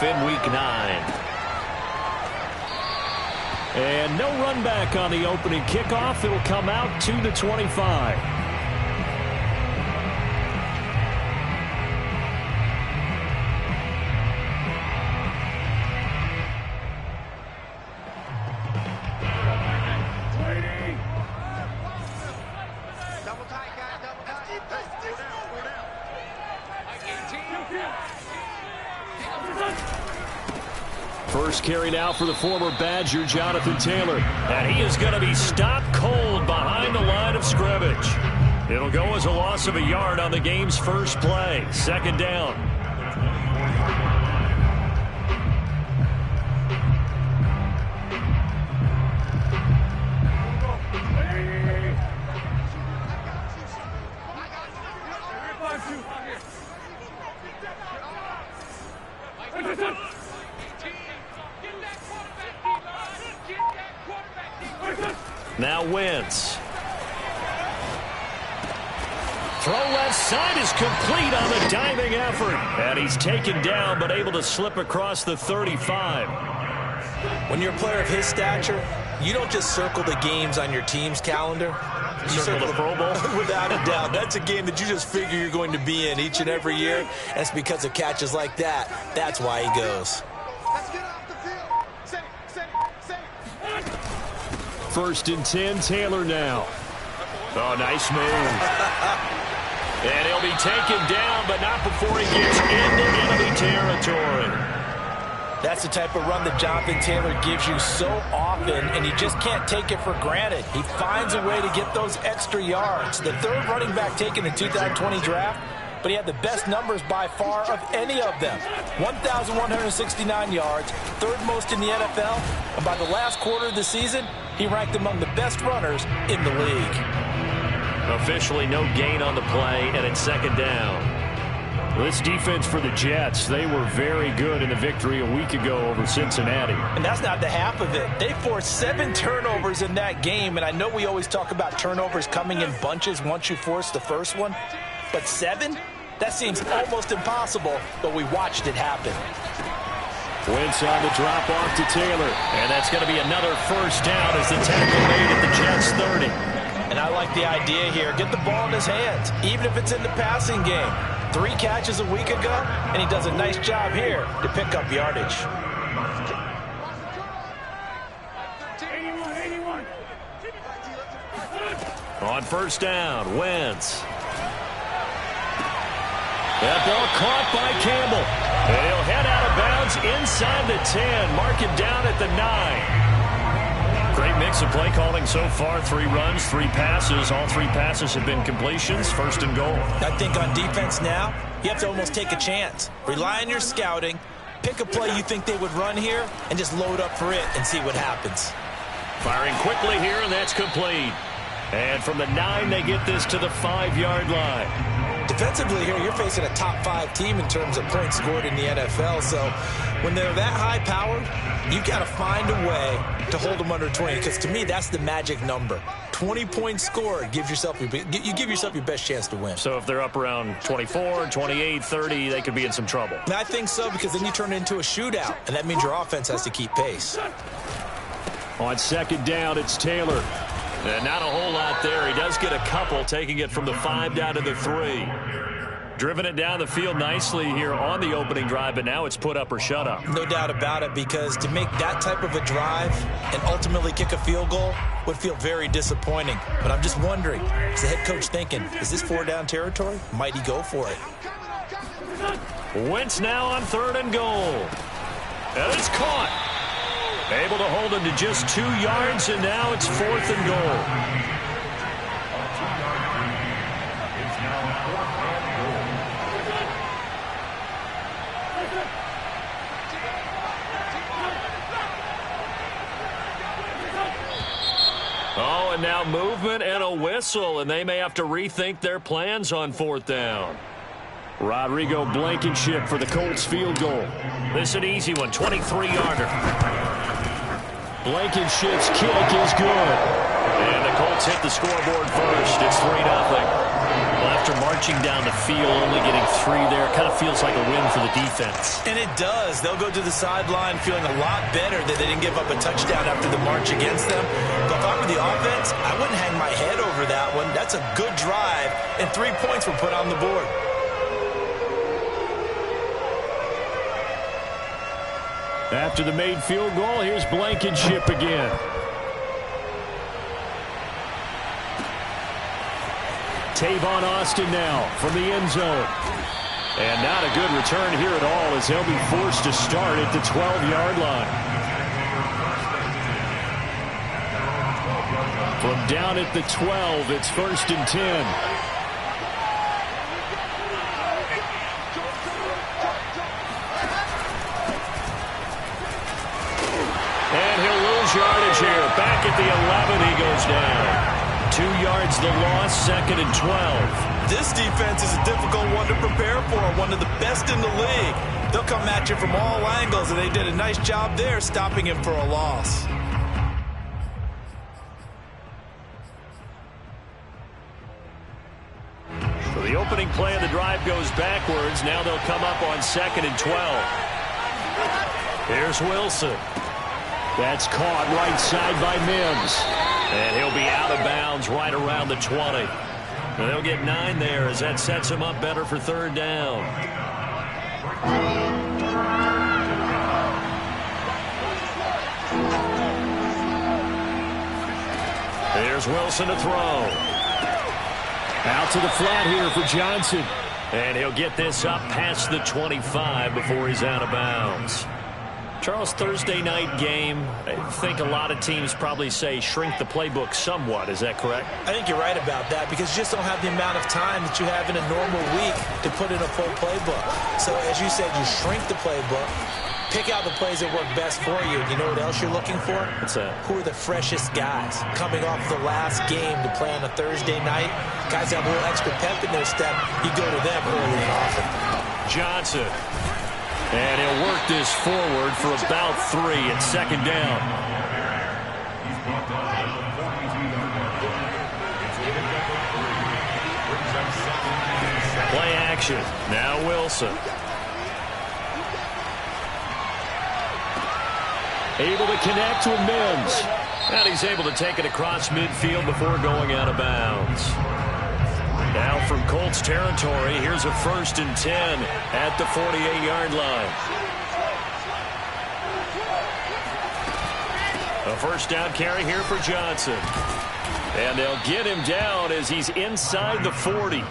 off in Week 9. And no run back on the opening kickoff. It'll come out to the 25. First carry now for the former Badger, Jonathan Taylor. And he is going to be stopped cold behind the line of scrimmage. It'll go as a loss of a yard on the game's first play. Second down. Now Wentz. Throw left side is complete on the diving effort. And he's taken down but able to slip across the 35. When you're a player of his stature, you don't just circle the games on your team's calendar. You circle the Pro Bowl? Without a doubt. That's a game that you just figure you're going to be in each and every year. And it's because of catches like that. That's why he goes. First and 10, Taylor now. Oh, nice move. And he'll be taken down, but not before he gets into enemy territory. That's the type of run that Jonathan Taylor gives you so often, and you just can't take it for granted. He finds a way to get those extra yards. The third running back taken in the 2020 draft, but he had the best numbers by far of any of them. 1,169 yards, third most in the NFL, and by the last quarter of the season, he ranked among the best runners in the league. Officially no gain on the play, and it's second down. This defense for the Jets, they were very good in the victory a week ago over Cincinnati. And that's not the half of it. They forced 7 turnovers in that game, and I know we always talk about turnovers coming in bunches once you force the first one, but 7? That seems almost impossible, but we watched it happen. Wentz on the drop-off to Taylor. And that's going to be another first down as the tackle made at the Jets' 30. And I like the idea here. Get the ball in his hands, even if it's in the passing game. 3 catches a week ago, and he does a nice job here to pick up yardage. 81. On first down, Wentz. That ball caught by Campbell. And he'll head out of bounds inside the 10. Mark him down at the 9. Great mix of play calling so far. 3 runs, 3 passes. All 3 passes have been completions. First and goal. I think on defense now, you have to almost take a chance. Rely on your scouting. Pick a play you think they would run here and just load up for it and see what happens. Firing quickly here, and that's complete. And from the 9, they get this to the 5-yard line. Defensively here, you're facing a top 5 team in terms of points scored in the NFL. So when they're that high-powered, you've got to find a way to hold them under 20. Because to me, that's the magic number. 20 points scored, you give yourself your best chance to win. So if they're up around 24, 28, 30, they could be in some trouble. And I think so, because then you turn it into a shootout, and that means your offense has to keep pace. On second down, it's Taylor. And not a whole lot there. He does get a couple, taking it from the 5 down to the 3. Driven it down the field nicely here on the opening drive, but now it's put up or shut up. No doubt about it, because to make that type of a drive and ultimately kick a field goal would feel very disappointing. But I'm just wondering, is the head coach thinking, is this 4-down territory? Might he go for it? Wentz now on 3rd and goal. And it's caught. Able to hold him to just 2 yards, and now it's 4th and goal. Oh, and now movement and a whistle, and they may have to rethink their plans on 4th down. Rodrigo Blankenship for the Colts field goal. This is an easy one, 23-yarder. Blankenship's kick is good. And the Colts hit the scoreboard first. It's 3-0. Left After marching down the field, only getting 3 there, kind of feels like a win for the defense. And it does. They'll go to the sideline feeling a lot better that they didn't give up a touchdown after the march against them. But if I were the offense, I wouldn't hang my head over that one. That's a good drive, and 3 points were put on the board. After the made field goal, here's Blankenship again. Tavon Austin now from the end zone. And not a good return here at all as he'll be forced to start at the 12-yard line. From down at the 12, it's 1st and 10. And he'll lose yardage here. Back at the 11, he goes down. 2 yards the loss, 2nd and 12. This defense is a difficult one to prepare for, one of the best in the league. They'll come at you from all angles, and they did a nice job there stopping him for a loss. So the opening play of the drive goes backwards. Now they'll come up on 2nd and 12. Here's Wilson. That's caught right side by Mims. And he'll be out of bounds right around the 20. And they'll get 9 there as that sets him up better for 3rd down. There's Wilson to throw. Out to the flat here for Johnson. And he'll get this up past the 25 before he's out of bounds. Charles, Thursday night game, I think a lot of teams probably say shrink the playbook somewhat. Is that correct? I think you're right about that because you just don't have the amount of time that you have in a normal week to put in a full playbook. So as you said, you shrink the playbook, pick out the plays that work best for you. You know what else you're looking for? What's that? Who are the freshest guys coming off the last game to play on a Thursday night? Guys have a little extra pep in their step. You go to them early and often. Johnson. And he'll work this forward for about 3 at 2nd down. Play action. Now Wilson. Able to connect with Mims. And he's able to take it across midfield before going out of bounds. Now from Colts territory, here's a 1st and 10 at the 48-yard line. A 1st down carry here for Johnson. And they'll get him down as he's inside the 40.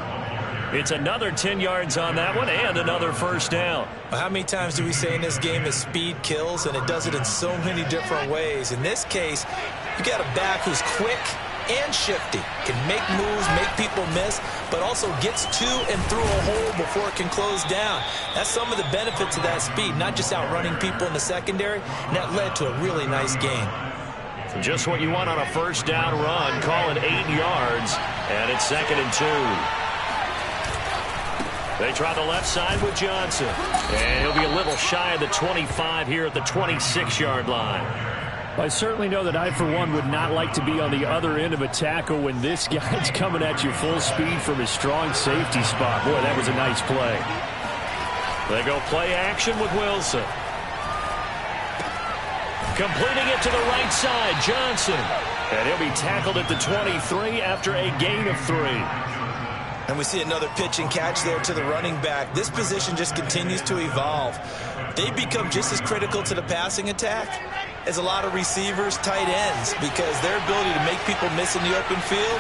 It's another 10 yards on that one and another 1st down. Well, how many times do we say in this game that speed kills, and it does it in so many different ways. In this case, you got a back who's quick and shifty, can make moves, make people miss, but also gets to and through a hole before it can close down. That's some of the benefits of that speed, not just outrunning people in the secondary, and that led to a really nice game. Just what you want on a 1st down run, call it 8 yards, and it's 2nd and 2. They try the left side with Johnson, and he'll be a little shy of the 25 here at the 26-yard line. I certainly know that I, for one, would not like to be on the other end of a tackle when this guy's coming at you full speed from his strong safety spot. Boy, that was a nice play. They go play action with Wilson. Completing it to the right side, Johnson. And he'll be tackled at the 23 after a gain of 3. And we see another pitch and catch there to the running back. This position just continues to evolve. They become just as critical to the passing attack as a lot of receivers, tight ends, because their ability to make people miss in the open field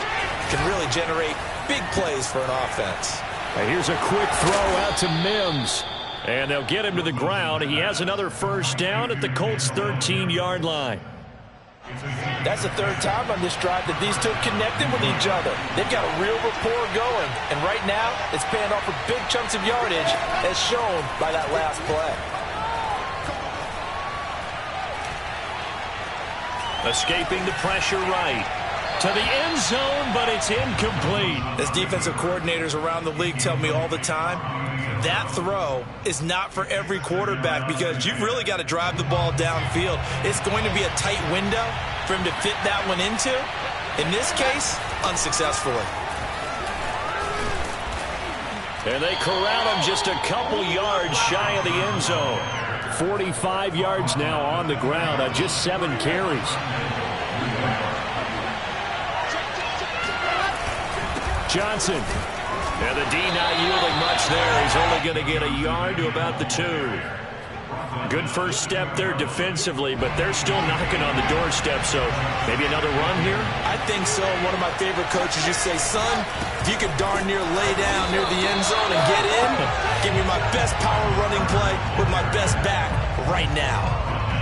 can really generate big plays for an offense. And here's a quick throw out to Mims. And they'll get him to the ground. He has another 1st down at the Colts' 13-yard line. That's the 3rd time on this drive that these two have connected with each other. They've got a real rapport going. And right now, it's paying off for big chunks of yardage, as shown by that last play. Escaping the pressure right. To the end zone, but it's incomplete. As defensive coordinators around the league tell me all the time, that throw is not for every quarterback because you've really got to drive the ball downfield. It's going to be a tight window for him to fit that one into. In this case, unsuccessfully. And they corral him just a couple yards shy of the end zone. 45 yards now on the ground on just 7 carries. Johnson. And the D not yielding much there. He's only going to get a yard to about the 2. Good first step there defensively, but they're still knocking on the doorstep, so maybe another run here? I think so. One of my favorite coaches used to say, son, if you could darn near lay down near the end zone and get in, give me my best power running play with my best back right now.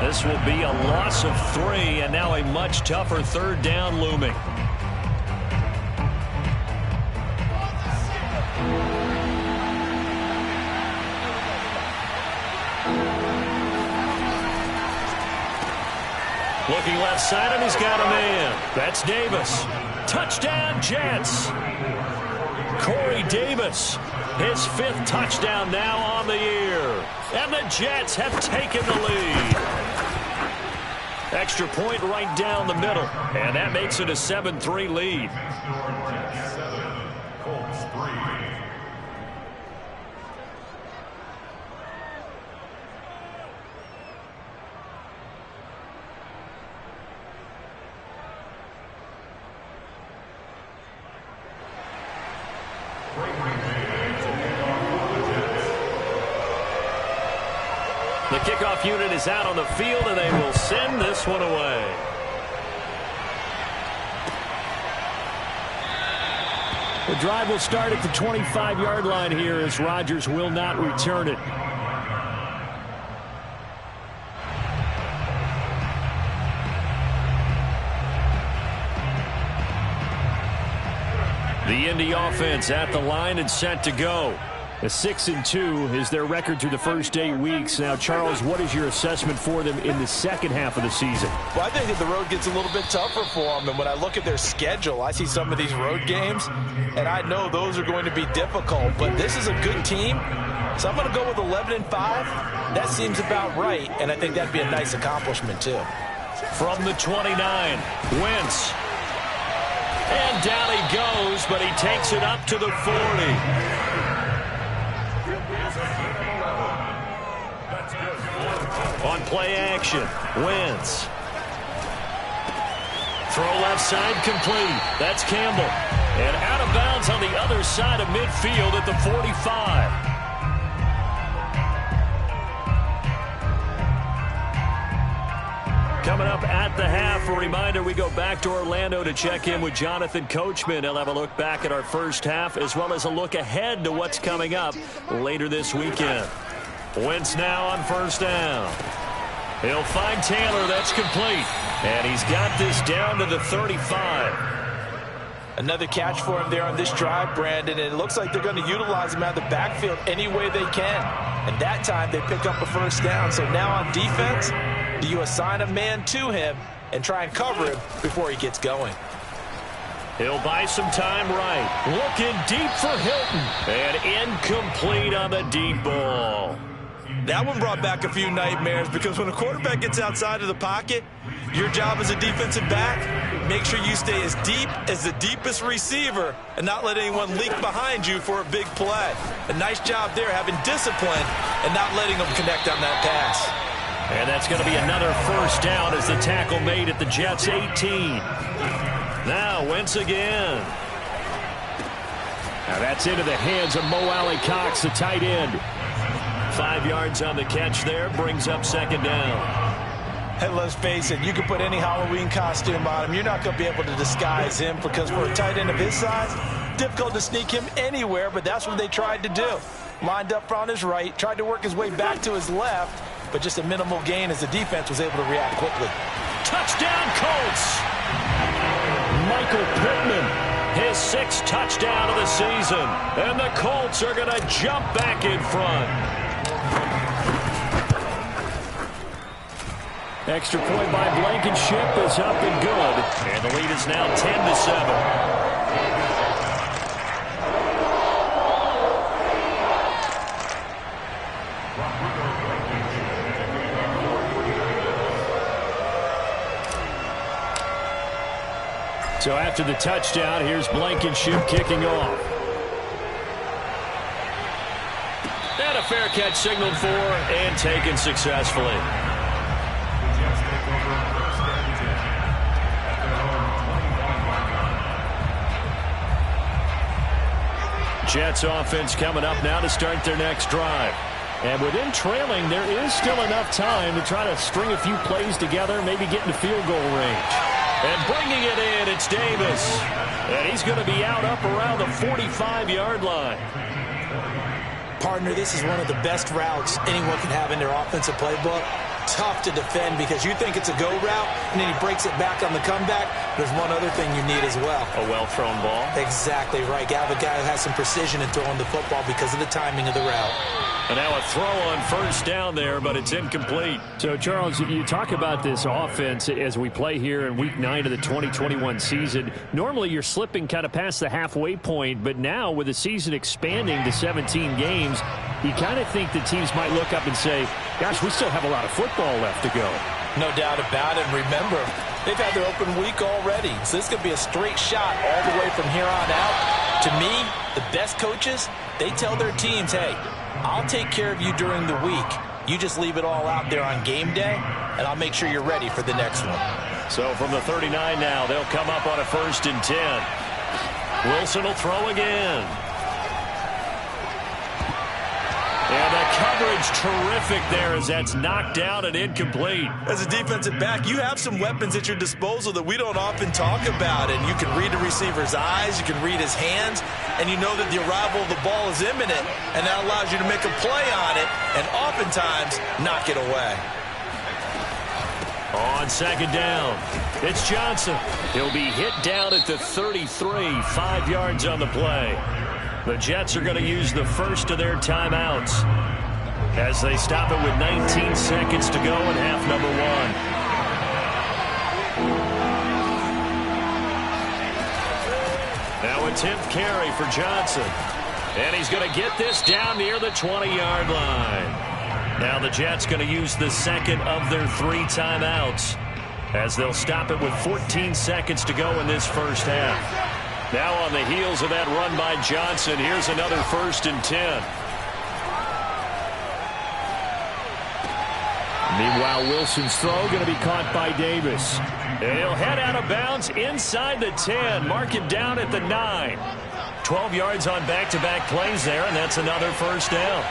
This will be a loss of 3, and now a much tougher third down looming. Looking left side, and he's got a man. That's Davis. Touchdown, Jets. Corey Davis, his 5th touchdown now on the year. And the Jets have taken the lead. Extra point right down the middle. And that makes it a 7-3 lead. The kickoff unit is out on the field, and they will send this one away. The drive will start at the 25-yard line here as Rodgers will not return it. The Indy offense at the line and set to go. A 6-2 is their record through the first 8 weeks. Now, Charles, what is your assessment for them in the second half of the season? Well, I think that the road gets a little bit tougher for them. And when I look at their schedule, I see some of these road games, and I know those are going to be difficult. But this is a good team, so I'm going to go with 11-5. That seems about right, and I think that'd be a nice accomplishment, too. From the 29, Wentz. And down he goes, but he takes it up to the 40. On play action, Wentz. Throw left side complete. That's Campbell. And out of bounds on the other side of midfield at the 45. Coming up at the half, a reminder, we go back to Orlando to check in with Jonathan Coachman. He'll have a look back at our first half as well as a look ahead to what's coming up later this weekend. Wentz now on first down. He'll find Taylor. That's complete. And he's got this down to the 35. Another catch for him there on this drive, Brandon. And it looks like they're going to utilize him out of the backfield any way they can. And that time they pick up a first down. So now on defense, do you assign a man to him and try and cover him before he gets going? He'll buy some time right. Looking deep for Hilton. And incomplete on the deep ball. That one brought back a few nightmares because when a quarterback gets outside of the pocket, your job as a defensive back, make sure you stay as deep as the deepest receiver and not let anyone leak behind you for a big play. A nice job there having discipline and not letting them connect on that pass. And that's going to be another first down as the tackle made at the Jets' 18. Now Wentz again. Now that's into the hands of Mo Alley-Cox, the tight end. 5 yards on the catch there, brings up second down. Hey, let's face it, you can put any Halloween costume on him. You're not going to be able to disguise him because for a tight end of his size, difficult to sneak him anywhere, but that's what they tried to do. Lined up on his right, tried to work his way back to his left, but just a minimal gain as the defense was able to react quickly. Touchdown, Colts! Michael Pittman, his 6th touchdown of the season, and the Colts are going to jump back in front. Extra point by Blankenship is up and good. And the lead is now 10-7. So after the touchdown, here's Blankenship kicking off. fair catch signaled for and taken successfully. Jets offense coming up now to start their next drive. And within trailing, there is still enough time to try to string a few plays together, maybe get into field goal range. And bringing it in, it's Davis. And he's going to be out up around the 45-yard line. Partner, this is one of the best routes anyone can have in their offensive playbook. Tough to defend because you think it's a go route, and then he breaks it back on the comeback. There's one other thing you need as well. A well-thrown ball? Exactly right. You have a guy who has some precision in throwing the football because of the timing of the route. And now a throw on first down there, but it's incomplete. So, Charles, you talk about this offense as we play here in Week 9 of the 2021 season. Normally, you're slipping kind of past the halfway point, but now with the season expanding to 17 games, you kind of think the teams might look up and say, gosh, we still have a lot of football left to go. No doubt about it. And remember, they've had their open week already, so this could be a straight shot all the way from here on out. To me, the best coaches, they tell their teams, hey, I'll take care of you during the week. You just leave it all out there on game day, and I'll make sure you're ready for the next one. So from the 39 now, they'll come up on a 1st and 10. Wilson will throw again. And the coverage terrific there as that's knocked down and incomplete. As a defensive back, you have some weapons at your disposal that we don't often talk about. And you can read the receiver's eyes, you can read his hands, and you know that the arrival of the ball is imminent, and that allows you to make a play on it and oftentimes knock it away. On 2nd down, it's Johnson. He'll be hit down at the 33, 5 yards on the play. The Jets are going to use the first of their timeouts as they stop it with 19 seconds to go in half number 1. Now a 10th carry for Johnson. And he's going to get this down near the 20-yard line. Now the Jets going to use the second of their 3 timeouts as they'll stop it with 14 seconds to go in this first half. Now on the heels of that run by Johnson, here's another 1st and 10. Meanwhile, Wilson's throw going to be caught by Davis. He'll head out of bounds inside the 10. Mark him down at the 9. 12 yards on back-to-back plays there, and that's another 1st down.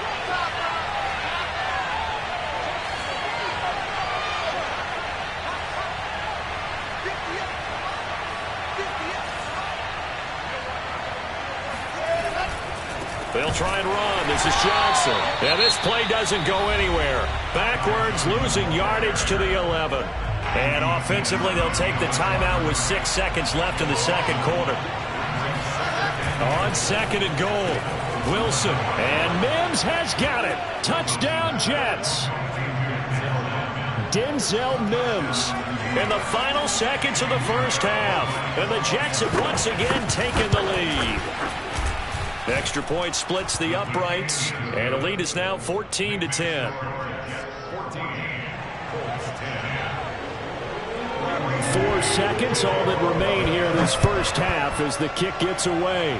They'll try and run. This is Johnson. And this play doesn't go anywhere. Backwards, losing yardage to the 11. And offensively, they'll take the timeout with 6 seconds left in the second quarter. On 2nd and goal, Wilson. And Mims has got it. Touchdown, Jets. Denzel Mims in the final seconds of the first half. And the Jets have once again taken the lead. Extra point splits the uprights, and the lead is now 14-10. 4 seconds, all that remain here in this first half as the kick gets away.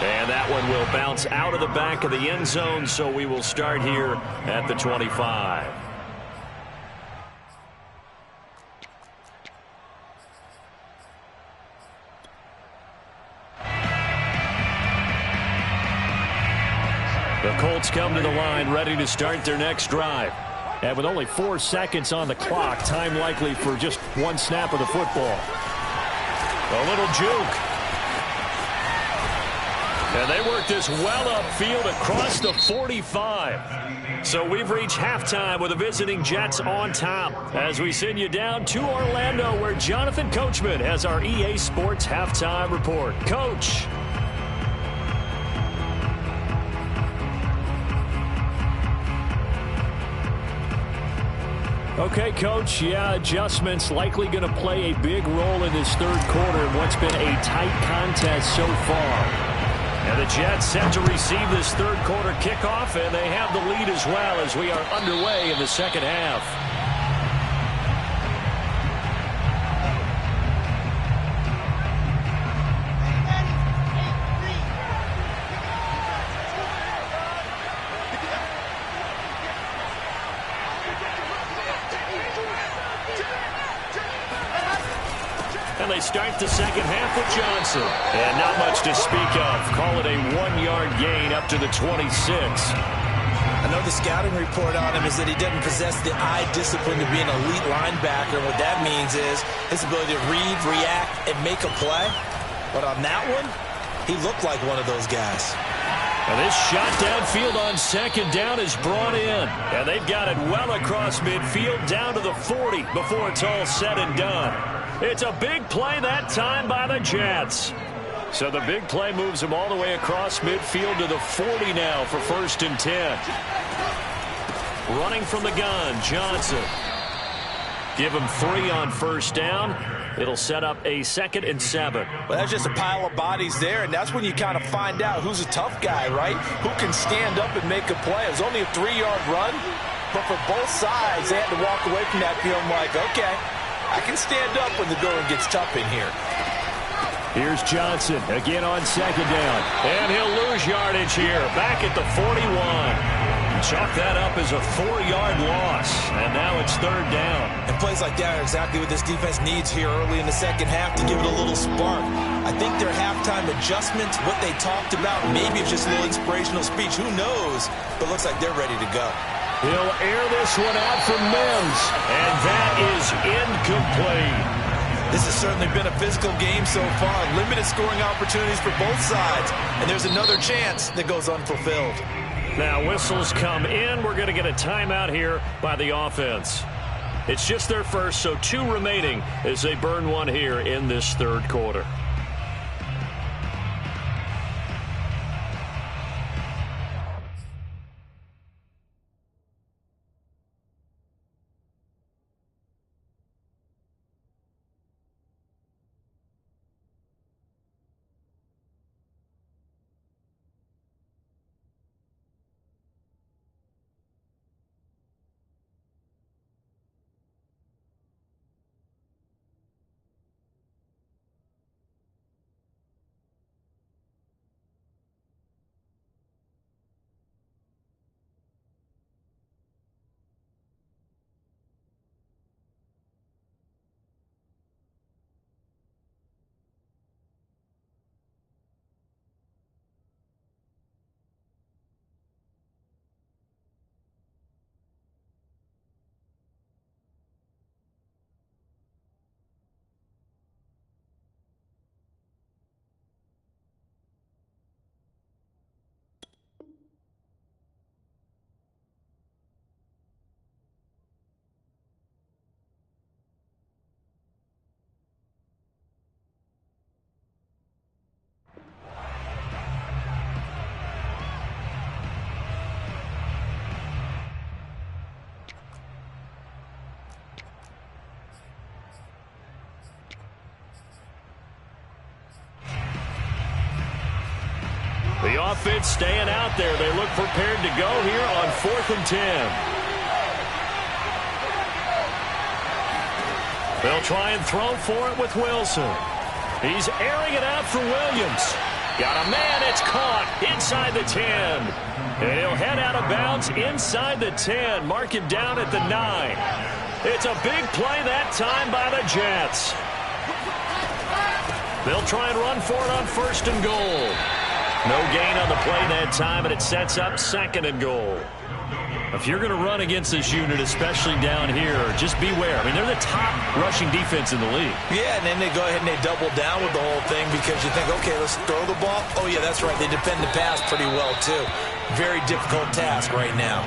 And that one will bounce out of the back of the end zone, so we will start here at the 25. The Colts come to the line, ready to start their next drive. And with only 4 seconds on the clock, time likely for just 1 snap of the football. A little juke. And they work this well upfield across the 45. So we've reached halftime with the visiting Jets on top as we send you down to Orlando where Jonathan Coachman has our EA Sports halftime report. Coach. Okay, Coach, yeah, adjustments likely going to play a big role in this third quarter in what's been a tight contest so far. And the Jets set to receive this third quarter kickoff, and they have the lead as well as we are underway in the second half. And they start the second half with Johnson. And not much to speak of. Call it a 1-yard gain up to the 26. I know the scouting report on him is that he doesn't possess the eye discipline to be an elite linebacker. And what that means is his ability to read, react, and make a play. But on that one, he looked like one of those guys. And this shot downfield on second down is brought in. And they've got it well across midfield down to the 40 before it's all said and done. It's a big play that time by the Jets. So the big play moves them all the way across midfield to the 40 now for 1st and 10. Running from the gun, Johnson. Give him 3 on 1st down. It'll set up a 2nd and 7. Well, that's just a pile of bodies there, and that's when you kind of find out who's a tough guy, right? Who can stand up and make a play. It was only a 3-yard run, but for both sides, they had to walk away from that feeling like, okay, I can stand up when the going gets tough in here. Here's Johnson again on 2nd down. And he'll lose yardage here. Back at the 41. Chalk that up as a 4-yard loss. And now it's 3rd down. And plays like that are exactly what this defense needs here early in the second half to give it a little spark. I think their halftime adjustments, what they talked about, maybe it's just a little inspirational speech. Who knows? But looks like they're ready to go. He'll air this one out from Mims. And that is incomplete. This has certainly been a physical game so far. Limited scoring opportunities for both sides. And there's another chance that goes unfulfilled. Now whistles come in. We're going to get a timeout here by the offense. It's just their first, so 2 remaining as they burn one here in this 3rd quarter. The offense staying out there. They look prepared to go here on 4th and 10. They'll try and throw for it with Wilson. He's airing it out for Williams. Got a man. It's caught inside the 10. And he'll head out of bounds inside the 10. Mark him down at the 9. It's a big play that time by the Jets. They'll try and run for it on 1st and goal. No gain on the play that time, and it sets up 2nd and goal. If you're going to run against this unit, especially down here, just beware. I mean, they're the top rushing defense in the league. Yeah, and then they go ahead and they double down with the whole thing because you think, okay, let's throw the ball. Oh, yeah, that's right. They defend the pass pretty well, too. Very difficult task right now.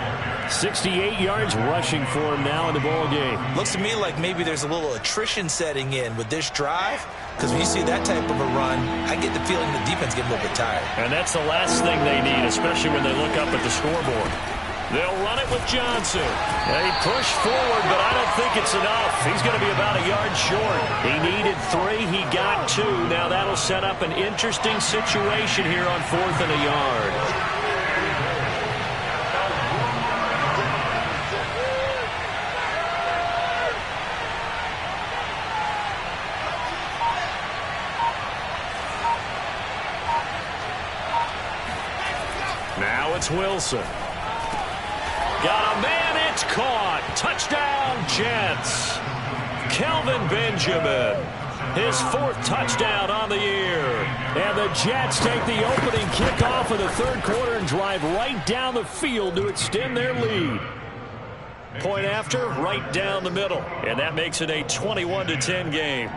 68 yards rushing for him now in the ball game. Looks to me like maybe there's a little attrition setting in with this drive, because when you see that type of a run, I get the feeling the defense getting a little bit tired. And that's the last thing they need, especially when they look up at the scoreboard. They'll run it with Johnson. They push forward, but I don't think it's enough. He's going to be about a yard short. He needed 3. He got 2. Now that'll set up an interesting situation here on 4th and a yard. Now it's Wilson. Got a man, it's caught. Touchdown, Jets. Kelvin Benjamin. His 4th touchdown on the year. And the Jets take the opening kickoff of the third quarter and drive right down the field to extend their lead. Point after, right down the middle. And that makes it a 21-10 game.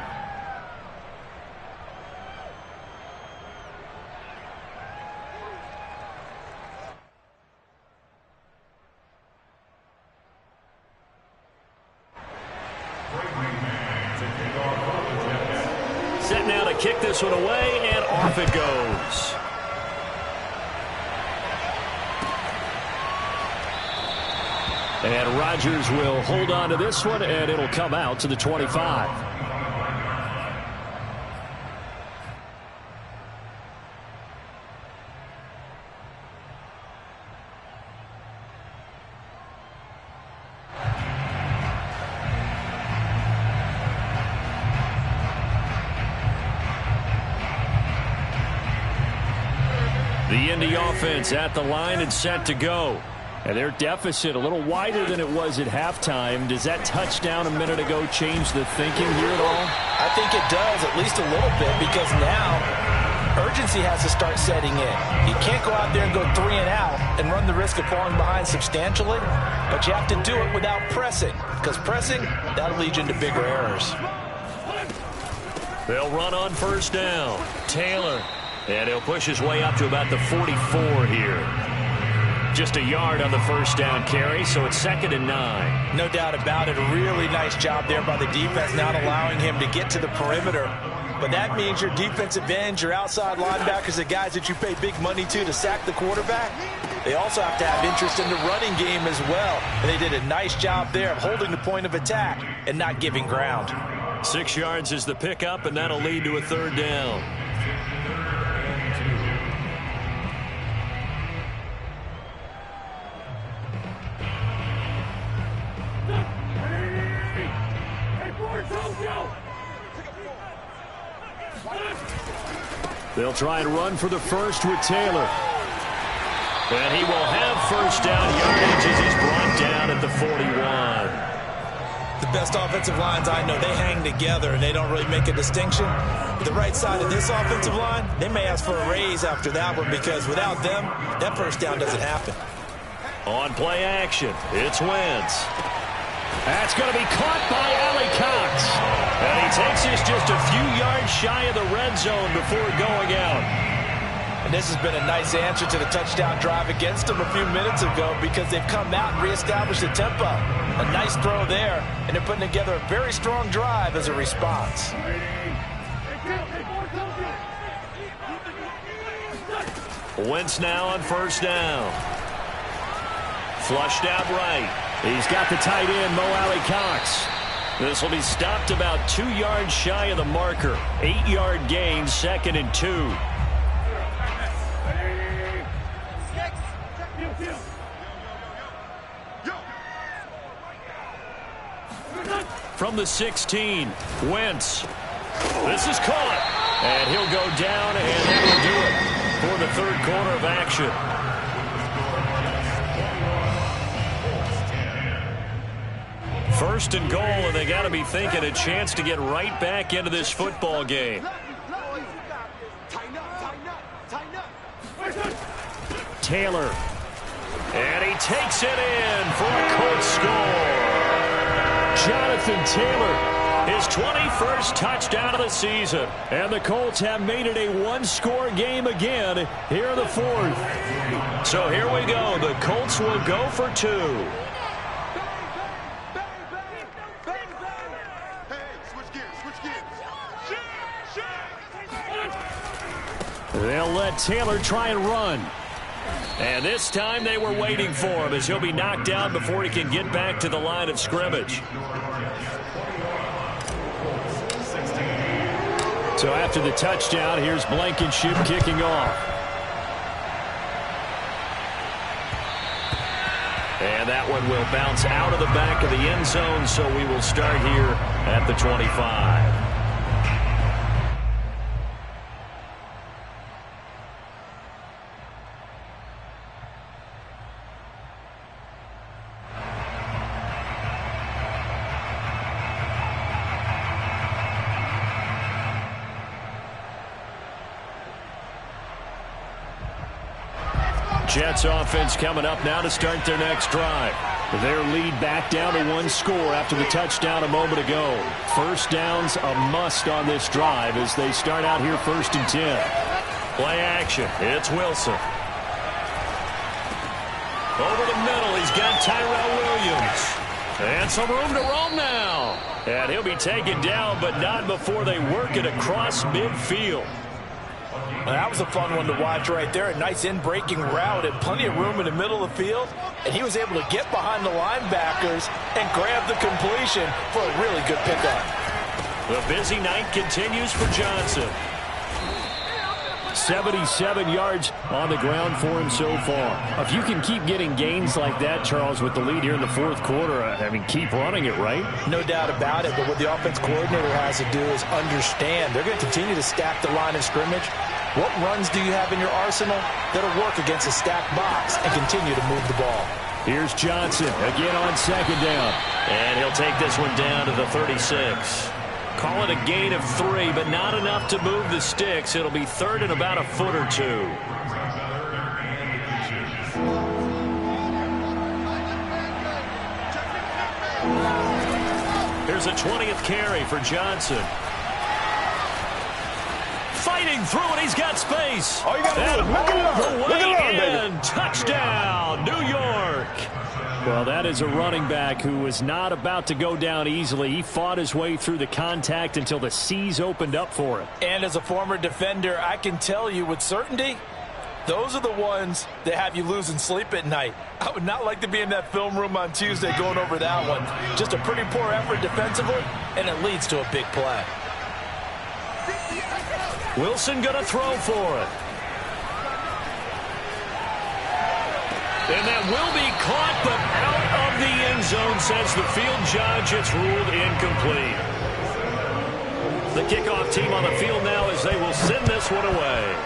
Set now to kick this one away, and off it goes. And Rodgers will hold on to this one, and it'll come out to the 25. The Indy offense at the line and set to go. And their deficit a little wider than it was at halftime. Does that touchdown a minute ago change the thinking here at all? I think it does, at least a little bit, because now urgency has to start setting in. You can't go out there and go 3 and out and run the risk of falling behind substantially, but you have to do it without pressing, because pressing, that'll lead you into bigger errors. They'll run on first down. Taylor. And he'll push his way up to about the 44 here. Just a yard on the first down carry, so it's 2nd and 9. No doubt about it. A really nice job there by the defense, not allowing him to get to the perimeter. But that means your defensive ends, your outside linebackers, the guys that you pay big money to sack the quarterback, they also have to have interest in the running game as well. And they did a nice job there of holding the point of attack and not giving ground. 6 yards is the pickup, and that'll lead to a 3rd down. They'll try and run for the first with Taylor. And he will have first down yardage as he's brought down at the 41. The best offensive lines I know, they hang together and they don't really make a distinction. The right side of this offensive line, they may ask for a raise after that one, because without them, that first down doesn't happen. On play action, it's Wentz. That's going to be caught by Ali Cox. And he takes this just a few yards shy of the red zone before going out. And this has been a nice answer to the touchdown drive against them a few minutes ago, because they've come out and reestablished the tempo. A nice throw there, and they're putting together a very strong drive as a response. Wentz now on first down. Flushed out right. He's got the tight end, Mo Ali Cox. This will be stopped about 2 yards shy of the marker. 8-yard gain, 2nd and 2. From the 16, Wentz. This is caught. And he'll go down, and that will do it for the 3rd quarter of action. First and goal, and they got to be thinking a chance to get right back into this football game. Taylor. And he takes it in for a Colts score. Jonathan Taylor. His 21st touchdown of the season. And the Colts have made it a one-score game again here in the 4th. So here we go. The Colts will go for 2. They'll let Taylor try and run. And this time they were waiting for him, as he'll be knocked down before he can get back to the line of scrimmage. So after the touchdown, here's Blankenship kicking off. And that one will bounce out of the back of the end zone, so we will start here at the 25. Jets offense coming up now to start their next drive. Their lead back down to 1 score after the touchdown a moment ago. First down's a must on this drive as they start out here 1st and 10. Play action. It's Wilson. Over the middle, he's got Tyrell Williams. And some room to roam now. And he'll be taken down, but not before they work it across midfield. That was a fun one to watch right there. A nice in-breaking route and plenty of room in the middle of the field. And he was able to get behind the linebackers and grab the completion for a really good pickup. The busy night continues for Johnson. 77 yards on the ground for him so far. If you can keep getting gains like that, Charles, with the lead here in the 4th quarter, I mean, keep running it, right? No doubt about it, but what the offense coordinator has to do is understand they're going to continue to stack the line of scrimmage. What runs do you have in your arsenal that'll work against a stacked box and continue to move the ball? Here's Johnson again on 2nd down. And he'll take this one down to the 36. Call it a gain of 3, but not enough to move the sticks. It'll be 3rd and about a foot or 2. Here's a 20th carry for Johnson. Fighting through it, he's got space. All you got to do is look it up, baby. Touchdown, New York. Well, that is a running back who was not about to go down easily. He fought his way through the contact until the seas opened up for him. And as a former defender, I can tell you with certainty, those are the ones that have you losing sleep at night. I would not like to be in that film room on Tuesday going over that one. Just a pretty poor effort defensively, and it leads to a big play. Wilson going to throw for it. And that will be caught, but out of the end zone, says the field judge. It's ruled incomplete. The kickoff team on the field now as they will send this one away.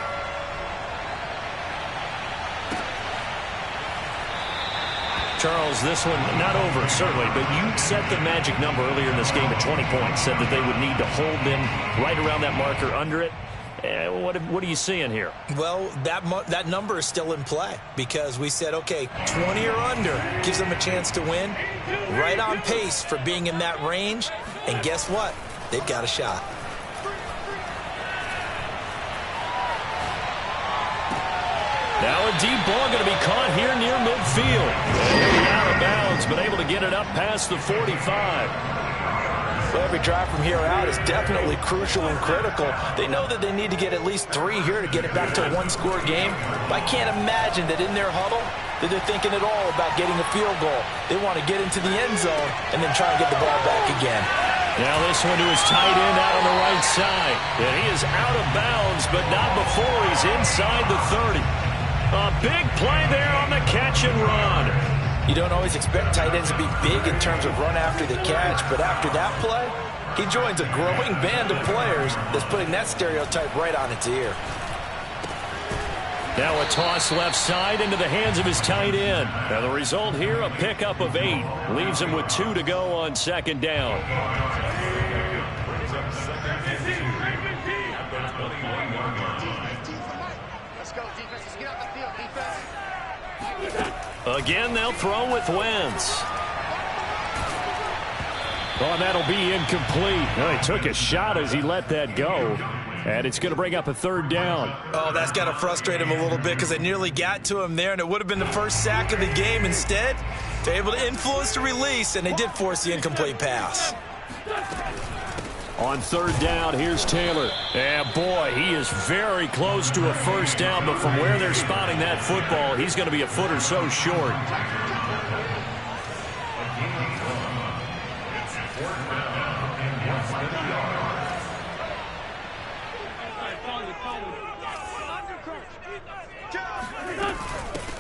Charles, this one not over, certainly, but you set the magic number earlier in this game at 20 points, said that they would need to hold them right around that marker under it. What are you seeing here? Well, that number is still in play because we said, okay, 20 or under gives them a chance to win. Right on pace for being in that range. And guess what? They've got a shot. Now a deep ball going to be caught here near midfield. And out of bounds, but able to get it up past the 45. Well, every drive from here out is definitely crucial and critical. They know that they need to get at least 3 here to get it back to a 1-score game. But I can't imagine that in their huddle that they're thinking at all about getting a field goal. They want to get into the end zone and then try and get the ball back again. Now this one to his tight end out on the right side. And he is out of bounds, but not before he's inside the 30. A big play there on the catch and run. You don't always expect tight ends to be big in terms of run after the catch, but after that play, he joins a growing band of players that's putting that stereotype right on its ear. Now a toss left side into the hands of his tight end. Now the result here, a pickup of 8. Leaves him with 2 to go on 2nd down. Again, they'll throw with Wentz. Oh, that'll be incomplete. Oh, he took a shot as he let that go. And it's going to bring up a 3rd down. Oh, that's got to frustrate him a little bit because they nearly got to him there, and it would have been the first sack of the game. Instead, they're able to influence the release, and they did force the incomplete pass. On 3rd down, here's Taylor. And boy, he is very close to a first down, but from where they're spotting that football, he's going to be a foot or so short.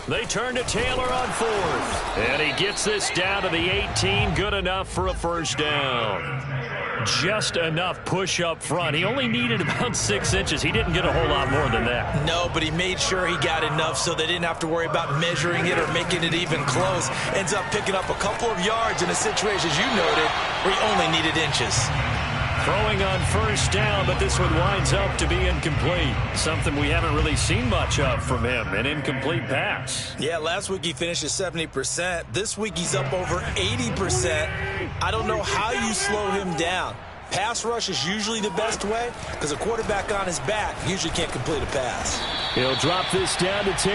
They turn to Taylor on 4th. And he gets this down to the 18. Good enough for a first down. Just enough push up front. He only needed about 6 inches. He didn't get a whole lot more than that. No, but he made sure he got enough so they didn't have to worry about measuring it or making it even close. Ends up picking up a couple of yards in a situation, as you noted, where he only needed inches. Throwing on first down, but this one winds up to be incomplete. Something we haven't really seen much of from him, an incomplete pass. Yeah, last week he finished at 70%. This week he's up over 80%. I don't know how you slow him down. Pass rush is usually the best way because a quarterback on his back usually can't complete a pass. He'll drop this down to 10.